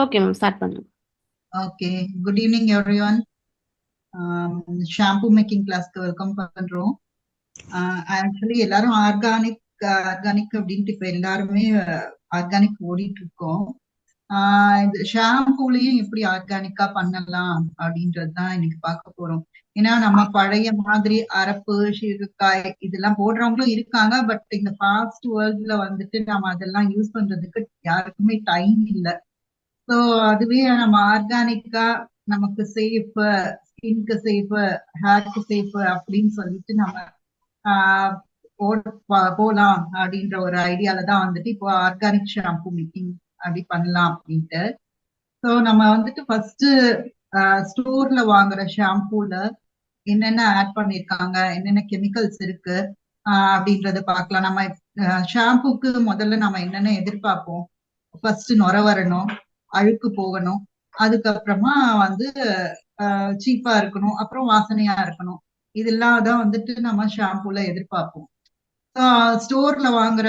Okay ma'am, start பண்ணுங்க. Okay, good evening everyone. Shampoo making கிளாஸ்க்கு welcome பண்றோம். Actually எல்லாரும் ஆர்கானிக் ஆர்கானிக் அப்படின்ட்டு இப்ப எல்லாருமே ஆர்கானிக் ஓடிட்டு இருக்கோம். இது ஷாம்புலையும் எப்படி ஆர்கானிக்கா பண்ணலாம் அப்படின்றது தான் இன்னைக்கு பார்க்க போறோம். ஏன்னா நம்ம பழைய மாதிரி அரப்பு சீர்காய் இதெல்லாம் போடுறவங்களும் இருக்காங்க. பட் இந்த ஃபாஸ்ட் வேர்ல்ட்ல வந்துட்டு நம்ம அதெல்லாம் யூஸ் பண்றதுக்கு யாருக்குமே டைம் இல்லை. ஸோ அதுவே நம்ம ஆர்கானிக்கா நமக்கு சேஃப், ஸ்கின்க்கு சேஃப், ஹேருக்கு சேஃப் அப்படின்னு சொல்லிட்டு நம்ம ஆஹ் போலாம் அப்படின்ற ஒரு ஐடியால தான் வந்துட்டு இப்போ ஆர்கானிக் ஷாம்பு மேக்கிங் அப்படி பண்ணலாம் அப்படின்ட்டு. ஸோ நம்ம வந்துட்டு ஃபர்ஸ்ட் ஸ்டோர்ல வாங்குற ஷாம்பூல என்னென்ன ஆட் பண்ணிருக்காங்க, என்னென்ன கெமிக்கல்ஸ் இருக்கு அப்படின்றத பார்க்கலாம். நம்ம ஷாம்புக்கு முதல்ல நம்ம என்னென்ன எதிர்பார்ப்போம்? ஃபர்ஸ்ட் நுர வரணும், அழுக்கு போகணும், அதுக்கப்புறமா வந்து சீப்பா இருக்கணும், அப்புறம் வாசனையா இருக்கணும். இதெல்லாம் தான் வந்துட்டு நம்ம ஷாம்பூல எதிர்பார்ப்போம். ஸ்டோர்ல வாங்குற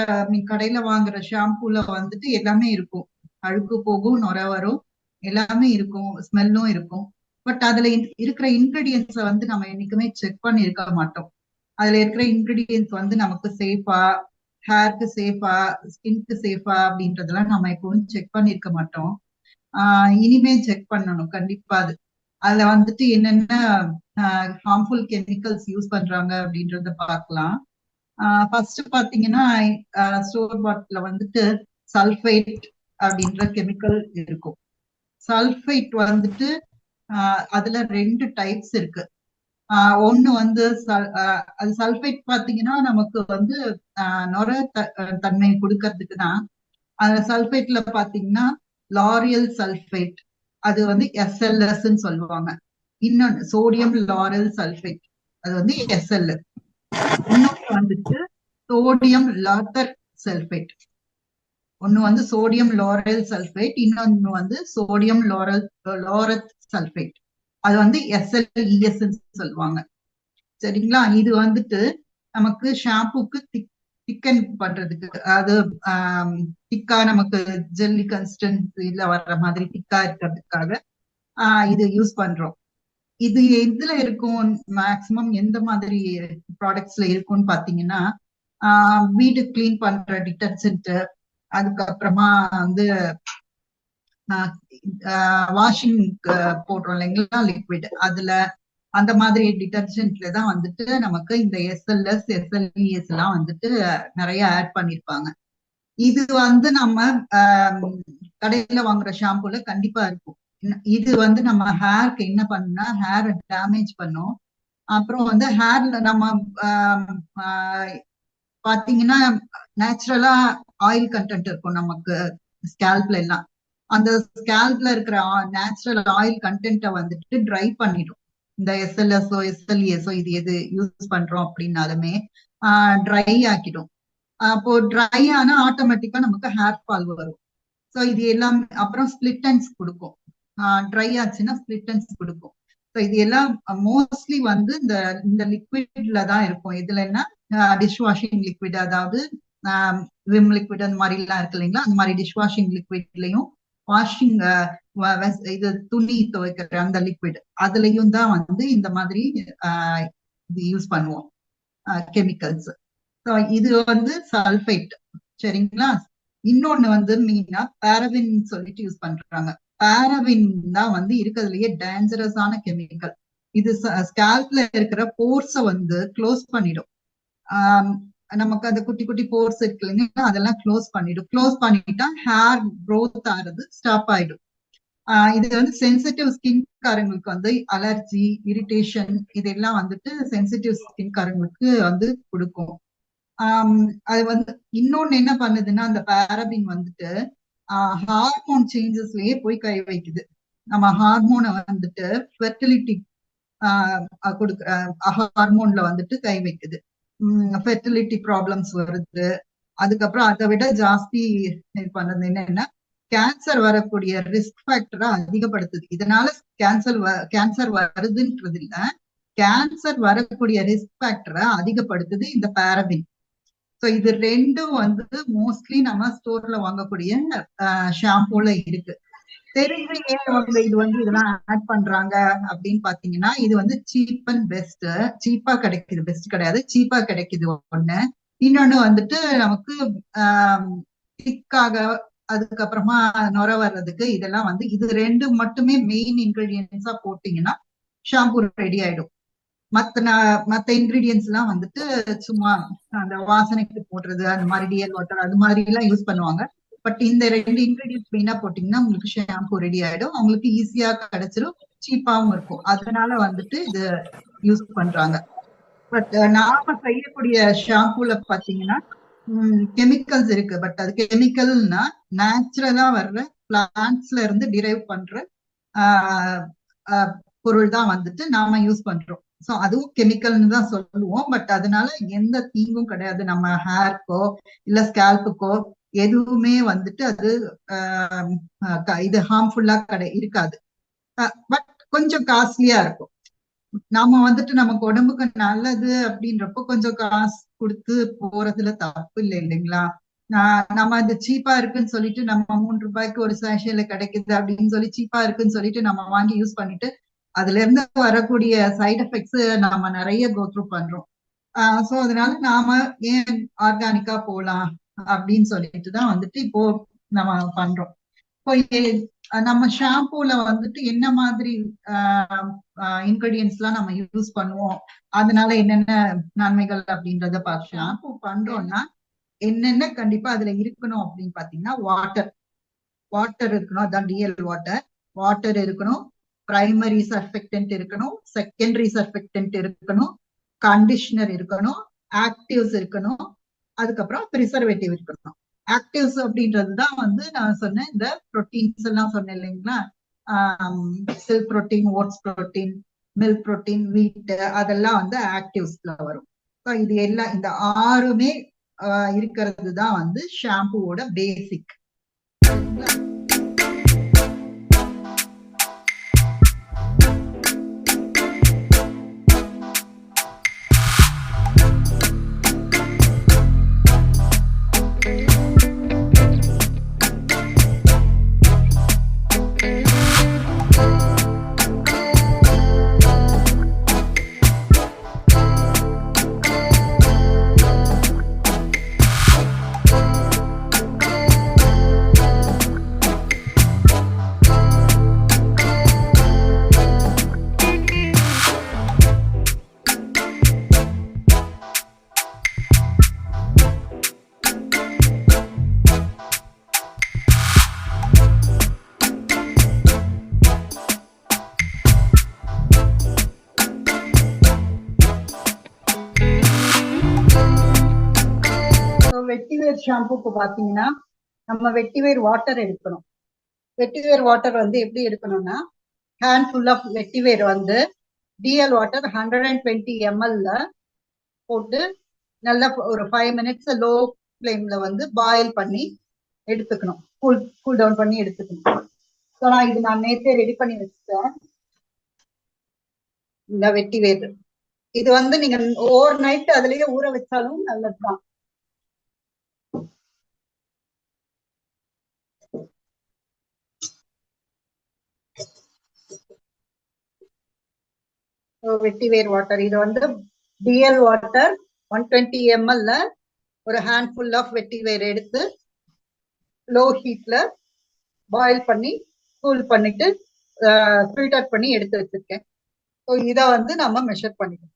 கடையில வாங்குற ஷாம்பூல வந்துட்டு எல்லாமே இருக்கும். அழுக்கு போகும், நுர வரும், எல்லாமே இருக்கும், ஸ்மெல்லும் இருக்கும். பட் அதுல இருக்கிற இன்கிரீடியன்ஸ வந்து நம்ம என்னைக்குமே செக் பண்ணி இருக்க மாட்டோம். அதுல இருக்கிற இன்கிரீடியன்ஸ் வந்து நமக்கு சேஃபா, ஹேருக்கு சேஃபா, ஸ்கின்க்கு சேஃபா அப்படின்றதெல்லாம் நம்ம எப்பவும் செக் பண்ணிருக்க மாட்டோம். இனிமே செக் பண்ணணும் கண்டிப்பா. அதுல வந்துட்டு என்னென்ன ஹார்ம்ஃபுல் கெமிக்கல்ஸ் யூஸ் பண்றாங்க அப்படின்றத பார்க்கலாம். ஃபர்ஸ்ட் பாத்தீங்கன்னா ஸ்டோர் பாட்டில வந்துட்டு சல்ஃபைட் அப்படின்ற கெமிக்கல் இருக்கும். சல்ஃபைட் வந்துட்டு அதுல 2 டைப்ஸ் இருக்கு. ஒண்ணு வந்து அது சல்ஃபைட் பாத்தீங்கன்னா நமக்கு வந்து நுர தன்மை கொடுக்கறதுக்கு தான். அந்த சல்ஃபைட்ல பாத்தீங்கன்னா லாரியல் சல்ஃபைட், அது வந்து SLS சொல்லுவாங்க. இன்னொன்னு சோடியம் லாரல் சல்ஃபைட், அது வந்து SL. இன்னொன்னு வந்துட்டு சோடியம் லாத்தர் சல்ஃபைட். ஒண்ணு வந்து சோடியம் லாரல் சல்ஃபைட், இன்னொன்னு வந்து சோடியம் லாரத் சல்ஃபைட், அது வந்து SLES சொல்லுவாங்க. சரிங்களா? இது வந்துட்டு நமக்கு ஷாம்புக்கு திக்கன் பண்றதுக்கு, அதாவது திக்கா நமக்கு ஜெல்லி கன்சிஸ்டன்சில வர்ற மாதிரி திக்கா இருக்கிறதுக்காக இது யூஸ் பண்றோம். இது எதுல இருக்கும், மேக்சிமம் எந்த மாதிரி ப்ராடக்ட்ஸ்ல இருக்கும்னு பாத்தீங்கன்னா வீடு கிளீன் பண்ற டிட்டர்ஜென்ட், அதுக்கப்புறமா வந்து வாஷிங் போடுறோம் இல்லைங்களா லிக்விட், அதுல அந்த மாதிரி டிட்டர்ஜென்ட்ல தான் வந்துட்டு நமக்கு இந்த SLS SLES எல்லாம் வந்துட்டு நிறைய ஆட் பண்ணிருப்பாங்க. இது வந்து நம்ம கடையில வாங்குற ஷாம்புல கண்டிப்பா இருக்கும். இது வந்து நம்ம ஹேருக்கு என்ன பண்ணுனா ஹேர் டேமேஜ் பண்ணும். அப்புறம் வந்து ஹேர்ல நம்ம பாத்தீங்கன்னா நேச்சுரலா ஆயில் கண்டென்ட் இருக்கும் நமக்கு ஸ்கேல்ப்ல எல்லாம். அந்த ஸ்கேல்ப்ல இருக்கிற நேச்சுரல் ஆயில் கண்டென்ட்டை வந்துட்டு ட்ரை பண்ணிடும். இந்த SLSஓ SLESஓ இது எது யூஸ் பண்றோம் அப்படின்னாலுமே ட்ரை ஆக்கிடும். அப்போ ட்ரை ஆனா ஆட்டோமேட்டிக்கா நமக்கு ஹேர் ஃபால் வரும். ஸோ இது எல்லாம் அப்புறம் ஸ்பிளிட்டன்ஸ் கொடுக்கும். ட்ரை ஆச்சுன்னா ஸ்பிளிட்டன்ஸ் கொடுக்கும். ஸோ இது எல்லாம் மோஸ்ட்லி வந்து இந்த லிக்விட்ல தான் இருக்கும். இதுலன்னா டிஷ் வாஷிங் லிக்விட், அதாவது விம் லிக்விட் அந்த மாதிரி எல்லாம் இருக்கு இல்லைங்களா, அந்த மாதிரி டிஷ் வாஷிங் லிக்விட்லயும் வாஷிங் இது துணி துவைக்கிற அந்த லிக்விட் அதுலயும் தான் வந்து இந்த மாதிரி இது யூஸ் பண்ணுவோம் கெமிக்கல்ஸ். இது வந்து சல்ஃபைட். சரிங்களா? இன்னொன்னு வந்து மெயினா பாரபின் சொல்லிட்டு யூஸ் பண்றாங்க. பாரபின் தான் வந்து இருக்கிறதுலயே டேஞ்சரஸான கெமிக்கல். இது ஸ்கேல்ப்ல இருக்கிற போர்ஸ வந்து க்ளோஸ் பண்ணிடும். நமக்கு அந்த குட்டி குட்டி போர்ஸ் இருக்கு இல்லைங்களா, அதெல்லாம் க்ளோஸ் பண்ணிடும். க்ளோஸ் பண்ணிட்டா ஹேர் க்ரோத் ஆகுறது ஸ்டாப் ஆயிடும். இது வந்து சென்சிட்டிவ் ஸ்கின்காரங்களுக்கு வந்து அலர்ஜி, இரிட்டேஷன் இதெல்லாம் வந்துட்டு சென்சிட்டிவ் ஸ்கின்காரங்களுக்கு வந்து கொடுக்கும். அது வந்து இன்னொன்னு என்ன பண்ணுதுன்னா அந்த பாரபின் வந்துட்டு ஹார்மோன் சேஞ்சஸ்லயே போய் கை வைக்குது. நம்ம ஹார்மோனை வந்துட்டு ஃபெர்டிலிட்டி ஹார்மோன்ல வந்துட்டு கை வைக்குது. ஃபெர்டிலிட்டி ப்ராப்ளம்ஸ் வருது. அதுக்கப்புறம் அதை விட ஜாஸ்தி பண்ணது என்னன்னா கேன்சர் வரக்கூடிய ரிஸ்க் ஃபேக்டரை அதிகப்படுத்துது. இதனால கேன்சர் வருதுன்றது இல்ல, கேன்சர் வரக்கூடிய ரிஸ்க் ஃபேக்டரை அதிகப்படுத்துது இந்த பாரபின். ஸோ இது ரெண்டும் வந்து மோஸ்ட்லி நம்ம ஸ்டோர்ல வாங்கக்கூடிய ஷாம்பூல இருக்கு. தெரிஞ்சு ஏன் அவங்க இது இதெல்லாம் ஆட் பண்றாங்க அப்படின்னு பாத்தீங்கன்னா, இது சீப் அண்ட் பெஸ்ட். சீப்பா கிடைக்குது, பெஸ்ட் கிடையாது, சீப்பா கிடைக்குது ஒண்ணு. இன்னொன்னு நமக்கு திக்காக, அதுக்கப்புறமா நுர வர்றதுக்கு இதெல்லாம் இது ரெண்டு மட்டுமே மெயின் இன்கிரீடியன்ஸா போட்டீங்கன்னா ஷாம்பு ரெடி ஆயிடும். மத்த இன்கிரீடியன்ஸ் எல்லாம் சும்மா அந்த வாசனைக்கு போடுறது, அந்த மாதிரி டிஎல் வாட்டர் அது மாதிரி எல்லாம் யூஸ் பண்ணுவாங்க. பட் இந்த ரெண்டு இன்கிரீடியன்ஸ் மெயினா போட்டீங்கன்னா உங்களுக்கு ஷாம்பு ரெடி ஆயிடும். அவங்களுக்கு ஈஸியா கிடைச்சிரும், சீப்பாவும் இருக்கும். அதனால இது யூஸ் பண்றாங்க. பட் நாம செய்யக்கூடிய ஷாம்புல பாத்தீங்கன்னா கெமிக்கல்ஸ் இருக்கு. பட் அது கெமிக்கல்னா நேச்சுரலா வர்ற பிளான்ட்ஸ்ல இருந்து டிரைவ் பண்ற பொருள் தான் நாம யூஸ் பண்றோம். சோ அதுவும் கெமிக்கல்னு தான் சொல்லுவோம். பட் அதனால எந்த தீங்கும் கிடையாது நம்ம ஹேர்க்கோ இல்ல ஸ்கேல்புக்கோ. எதுவுமே அது இது ஹார்ம்ஃபுல்லா இருக்காது. பட் கொஞ்சம் காஸ்ட்லியா இருக்கும். நாம நமக்கு உடம்புக்கு நல்லது அப்படின்றப்போ கொஞ்சம் காசு கொடுத்து போறதுல தப்பு இல்லை, இல்லைங்களா? நம்ம அது சீப்பா இருக்குன்னு சொல்லிட்டு நம்ம 3 ரூபாய்க்கு ஒரு சேஷையில கிடைக்குது அப்படின்னு சொல்லி சீப்பா இருக்குன்னு சொல்லிட்டு நம்ம வாங்கி யூஸ் பண்ணிட்டு அதுல இருந்து வரக்கூடிய சைடு எஃபெக்ட்ஸ் நாம நிறைய கோத்ரூ பண்றோம். சோ அதனால நாம ஏன் ஆர்கானிக்கா போலாம் அப்படின்னு சொல்லிட்டுதான் இப்போ நம்ம பண்றோம். நம்ம ஷாம்பூல என்ன மாதிரி இன்கிரீடியன்ஸ் எல்லாம் நம்ம யூஸ் பண்ணுவோம், அதனால என்னென்ன நன்மைகள் அப்படின்றத பார்த்து ஷாம்பூ பண்றோம்னா என்னென்ன கண்டிப்பா அதுல இருக்கணும் அப்படின்னு பாத்தீங்கன்னா வாட்டர் இருக்கணும். அதான் டிஎல் வாட்டர். வாட்டர் இருக்கணும், பிரைமரி சர்ஃபெக்டன்ட் இருக்கணும், செகண்டரி சர்ஃபெக்டன்ட் இருக்கணும், கண்டிஷனர் இருக்கணும், ஆக்டிவ்ஸ் இருக்கணும், அதுக்கப்புறம் ப்ரிசர்வேட்டிவ் இருக்கணும். ஆக்டிவ்ஸ் அப்படின்றதுதான் நான் சொன்னேன், இந்த புரோட்டீன்ஸ் எல்லாம் சொன்னேன் இல்லைங்களா? Silk protein, oats protein, milk protein, wheat, அதெல்லாம் ஆக்டிவ்ஸ்ல வரும். இது எல்லாம் இந்த 6மே இருக்கிறது தான் ஷாம்புவோட பேசிக். வெட்டிவேர் ஷாம்புக்கு பாத்தீங்கன்னா நம்ம வெட்டிவேர் வாட்டர் எடுக்கணும். வெட்டிவேர் வாட்டர் எப்படி எடுக்கணும்னா, ஹேண்ட் ஃபுல் ஆஃப் வெட்டிவேர் டிஎல் வாட்டர் 120 ml போட்டு நல்லா ஒரு 5 minutes லோ ஃப்ளேம்ல பாயில் பண்ணி எடுத்துக்கணும். கூல் டவுன் பண்ணி எடுத்துக்கணும். ஸோ நான் நேற்றே ரெடி பண்ணி வச்சுட்டேன். இந்த வெட்டிவேர் இது நீங்க ஓவர் நைட் அதுலயே ஊற வச்சாலும் நல்லதுதான். வெட்டிவேர் வாட்டர் இது டிஎல் வாட்டர் 120 ml ஒரு ஹேண்ட்ஃபுல் ஆஃப் வெட்டிவேர் எடுத்து லோ ஹீட்ல பாயில் பண்ணி கூல் பண்ணிட்டு ஃபில்டர் பண்ணி எடுத்து வச்சிருக்கேன். ஸோ இதை நம்ம மெஷர் பண்ணிக்கணும்.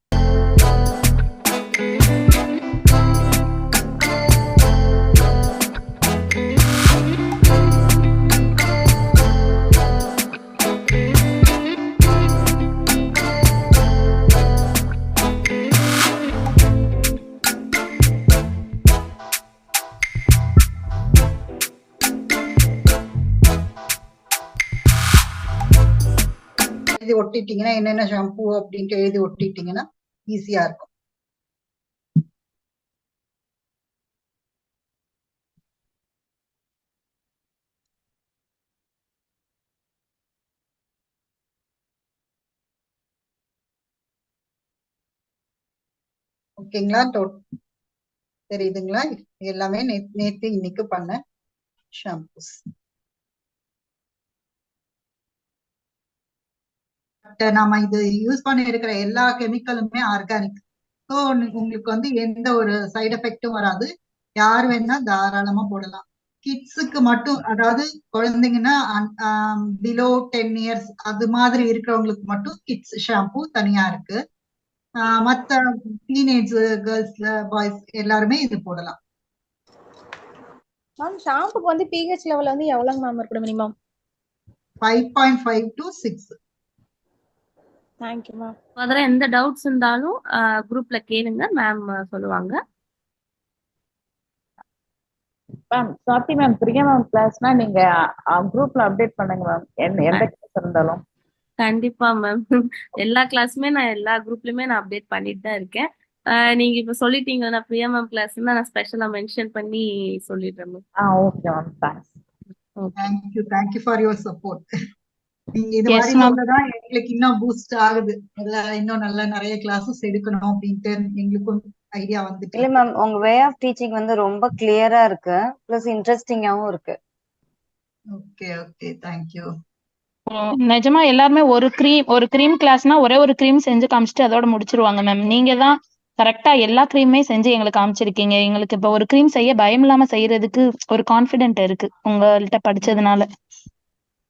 எழுதி ஒட்டிட்டீங்கன்னா என்னென்ன ஷாம்பு அப்படின்ட்டு எழுதி ஒட்டிட்டீங்கன்னா ஈஸியா இருக்கும். ஓகேங்களா? தெரியுதுங்களா? எல்லாமே நேற்று இன்னைக்கு பண்ண ஷாம்பூஸ். நாம இது யூஸ் பண்ணி இருக்கிற எல்லா கெமிக்கலுமே ஆர்கானிக். ஸோ உங்களுக்கு வந்து எந்த ஒரு சைடு எஃபெக்டும் வராது. யார் வேணா தாராளமா போடலாம். கிட்ஸுக்கு மட்டும், அதாவது குழந்தைங்கன்னா பிலோ 10 இயர்ஸ் அது மாதிரி இருக்கிறவங்களுக்கு மட்டும் கிட்ஸ் ஷாம்பு தனியா இருக்கு. மத்த டீனேஜ் கேர்ள்ஸ் பாய்ஸ் எல்லாருமே இது போடலாம். மேம் ஷாம்புக்கு வந்து pH லெவல் வந்து எவ்வளவு மேம் இருக்கணும் மினிமம்? 5.5 to 6. Thank you ma'am. ஃபர்தரா எந்த டவுட்ஸ் இருந்தாலும் குரூப்ல கேளுங்க, மேம் சொல்லுவாங்க. மேம் சாத்தி மேம் பிரியா மேம் கிளாஸ்னா நீங்க குரூப்ல அப்டேட் பண்ணுங்க மேம், எந்த கிளாஸ் இருந்தாலும். கண்டிப்பா மேம். எல்லா கிளாஸுமே நான் எல்லா குரூப்லயுமே நான் அப்டேட் பண்ணிட்டு தான் இருக்கேன். நீங்க இப்ப சொல்லிட்டீங்க, நான் பிரியா மேம் கிளாஸ் நான் ஸ்பெஷலா மென்ஷன் பண்ணி சொல்லிடுறேன் ma'am. Okay ma'am, thanks. Thank you for your support. நீங்க இது மாதிரி சொல்லதான் எங்களுக்கு இன்னும் பூஸ்ட் ஆகுது. இன்னும் நல்லா நிறைய கிளாஸஸ் எடுக்கணும் அப்படின்ட்டு எங்களுக்கும் ஐடியா வந்துட்டு. இல்ல மேம், உங்க வே ஆஃப் டீச்சிங் வந்து ரொம்ப கிளியரா இருக்கு, பிளஸ் இன்ட்ரெஸ்டிங்காவும் இருக்கு. Okay okay, thank you. நிஜமா எல்லாருமே ஒரு கிரீம் கிளாஸ்னா ஒரே ஒரு கிரீம் செஞ்சு காமிச்சிட்டு அதோட முடிச்சிருவாங்க மேம். நீங்க தான் கரெக்டா எல்லா கிரீமே செஞ்சு எங்களுக்கு காமிச்சிருக்கீங்க. எங்களுக்கு இப்ப ஒரு கிரீம் செய்ய பயம் இல்லாம செய்யறதுக்கு ஒரு கான்பிடென்ட் இருக்கு உங்கள்ட்ட படிச்சதுனால.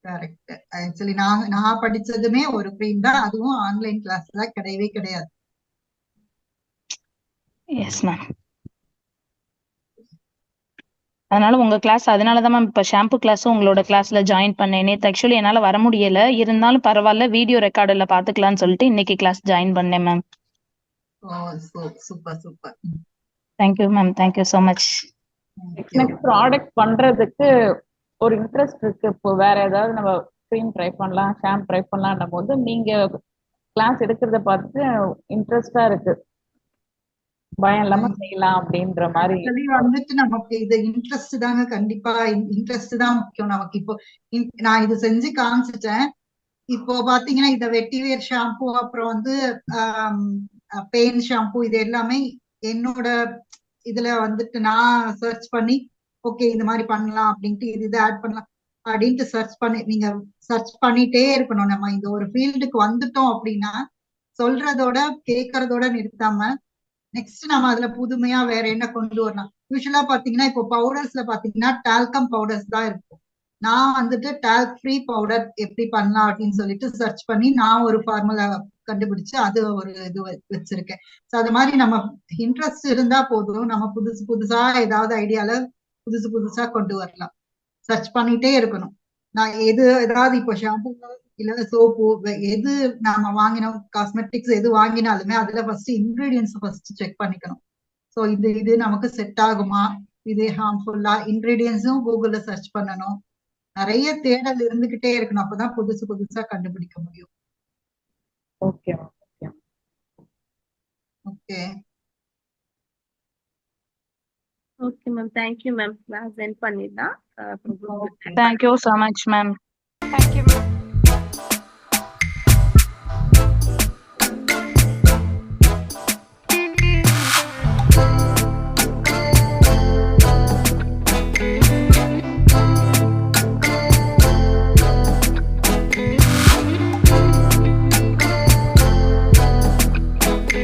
கரெக்ட். ஆக்சுவலி நான் படிச்சதுமே ஒரு கிரீம் தான், அதுவும் ஆன்லைன் கிளாஸ்ல கிடையவே கிடையாது. Yes ma'am. அதனால உங்க கிளாஸ், அதனாலதான் மேம் இப்ப ஷாம்பு கிளாஸும் உங்களோட கிளாஸ்ல ஜாயின் பண்ணேன். நேத்து ஆக்சுவலி என்னால வர முடியல, இருந்தாலும் பரவாயில்ல வீடியோ ரெக்கார்டுல பாத்துக்கலாம்னு சொல்லிட்டு இன்னைக்கு கிளாஸ் ஜாயின் பண்ணேன் ma'am. Super super. Thank you ma'am, thank you so much. Next product பண்றதுக்கு ஒரு இன்ட்ரெஸ்ட் இருக்கு. இப்போ வேற ஏதாவது நம்ம க்ரீம் ட்ரை பண்ணலாம், ஷாம்பு ட்ரை பண்ணலாம் போது நீங்க கிளாஸ் எடுக்கிறத பார்த்து இன்ட்ரெஸ்டா இருக்கு, பயம் இல்லாம செய்யலாம் அப்படின்ற மாதிரி. வந்துட்டு நமக்கு இது இன்ட்ரெஸ்ட் தாங்க, கண்டிப்பா இன்ட்ரெஸ்ட் தான் முக்கியம் நமக்கு. இப்போ நான் இது செஞ்சு காமிச்சிட்டேன். இப்போ பாத்தீங்கன்னா இத வெட்டிவேர் ஷாம்பு, அப்புறம் வந்து பெயின் ஷாம்பு, இது எல்லாமே என்னோட இதுல வந்துட்டு நான் சர்ச் பண்ணி ஓகே இந்த மாதிரி பண்ணலாம் அப்படின்ட்டு இது ஆட் பண்ணலாம் அப்படின்ட்டு சர்ச் பண்ணி, நீங்க சர்ச் பண்ணிட்டே இருக்கணும். நம்ம இந்த ஒரு ஃபீல்டுக்கு வந்துட்டோம் அப்படின்னா சொல்றதோட கேட்கறதோட நிறுத்தாம நெக்ஸ்ட் நம்ம அதுல புதுமையா வேற என்ன கொண்டு வரலாம். யூஸ்வலா பாத்தீங்கன்னா இப்போ பவுடர்ஸ்ல பாத்தீங்கன்னா டால்கம் பவுடர்ஸ் தான் இருக்கும். நான் வந்துட்டு டால்க் ஃப்ரீ பவுடர் எப்படி பண்ணலாம் அப்படின்னு சொல்லிட்டு சர்ச் பண்ணி நான் ஒரு ஃபார்முலா கண்டுபிடிச்சு அது ஒரு இது வச்சிருக்கேன். ஸோ அது மாதிரி நம்ம இன்ட்ரெஸ்ட் இருந்தா போதும், நம்ம புதுசு புதுசா ஏதாவது ஐடியால புதுசு புதுசா கொண்டு வரலாம். சர்ச் பண்ணிட்டே இருக்கணும். நான் ஏதாவது இப்போ ஷாம்பு இல்ல சோப்பு எது நாம வாங்கினோம், காஸ்மெட்டிக்ஸ் எது வாங்கினாலுமே அதுல ஃபர்ஸ்ட் இன்கிரீடியன்ஸ் ஃபர்ஸ்ட் செக் பண்ணிக்கணும். ஸோ இது நமக்கு செட் ஆகுமா, இது ஹார்ம்ஃபுல்லா, இன்கிரீடியன்ஸும் கூகுள்ல சர்ச் பண்ணணும். நிறைய தேடல் இருந்துகிட்டே இருக்கணும், அப்பதான் புதுசு புதுசா கண்டுபிடிக்க முடியும். Okay okay okay ma'am, thank you ma'am. Class sent பண்ணிடலாம். Thank you so much ma'am. Thank you ma'am.